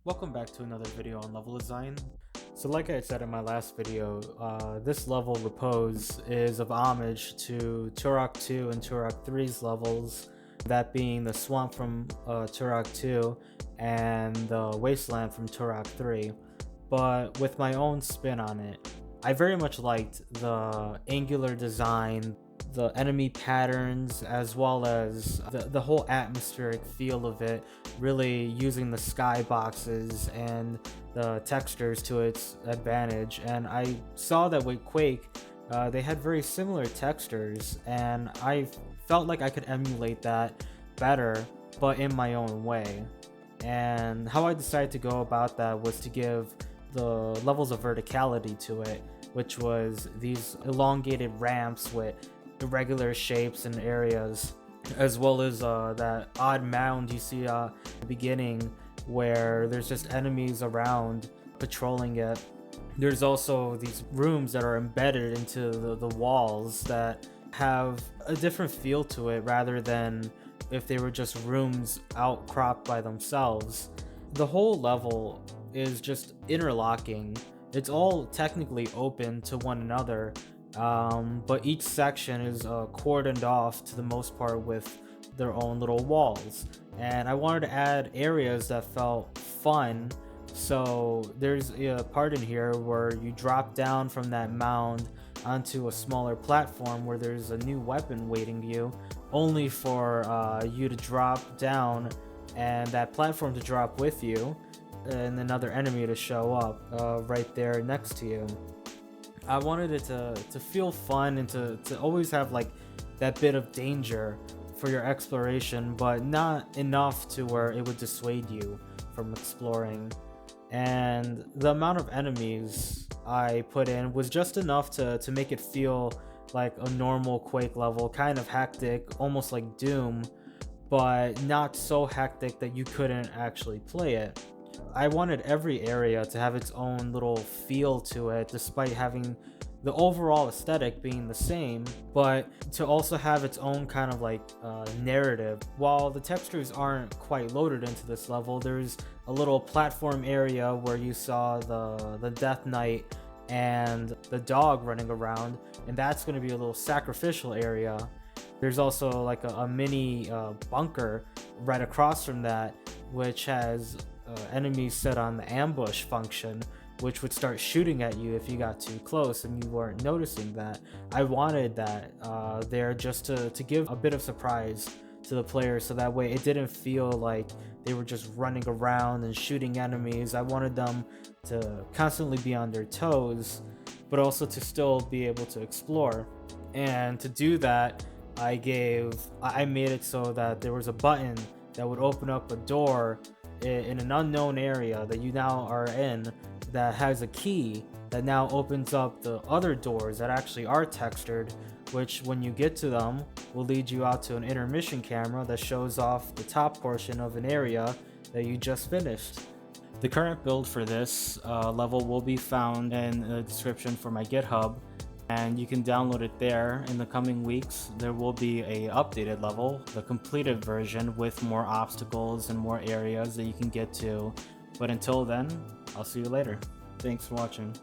Welcome back to another video on level design. So like I said in my last video, this level Repose is of homage to Turok 2 and Turok 3's levels, that being the swamp from Turok 2 and the wasteland from Turok 3, but with my own spin on it. I very much liked the angular design, the enemy patterns, as well as the whole atmospheric feel of it, really using the skyboxes and the textures to its advantage. And I saw that with Quake, they had very similar textures, and I felt like I could emulate that better, but in my own way. And how I decided to go about that was to give the levels of verticality to it, which was these elongated ramps with irregular shapes and areas, as well as that odd mound you see at the beginning where there's just enemies around patrolling it. There's also these rooms that are embedded into the walls that have a different feel to it rather than if they were just rooms outcropped by themselves. The whole level is just interlocking. It's all technically open to one another, but each section is cordoned off to the most part with their own little walls. And I wanted to add areas that felt fun. So there's a part in here where you drop down from that mound onto a smaller platform where there's a new weapon waiting you, only for you to drop down and that platform to drop with you, and another enemy to show up right there next to you. I wanted it to feel fun and to always have like that bit of danger for your exploration, but not enough to where it would dissuade you from exploring. And the amount of enemies I put in was just enough to make it feel like a normal Quake level, kind of hectic, almost like Doom, but not so hectic that you couldn't actually play it. I wanted every area to have its own little feel to it, despite having the overall aesthetic being the same, but to also have its own kind of like narrative. While the textures aren't quite loaded into this level, there's a little platform area where you saw the Death Knight and the dog running around, and that's going to be a little sacrificial area. There's also like a mini bunker right across from that, which has enemies set on the ambush function, which would start shooting at you if you got too close and you weren't noticing that. I wanted that there just to give a bit of surprise to the player, so that way it didn't feel like they were just running around and shooting enemies. I wanted them to constantly be on their toes, but also to still be able to explore. And to do that, I made it so that there was a button that would open up a door in an unknown area that you now are in, that has a key that now opens up the other doors that actually are textured, which when you get to them will lead you out to an intermission camera that shows off the top portion of an area that you just finished. The current build for this level will be found in the description for my GitHub, and you can download it there. In the coming weeks, there will be a updated level, the completed version, with more obstacles and more areas that you can get to. But until then, I'll see you later. Thanks for watching.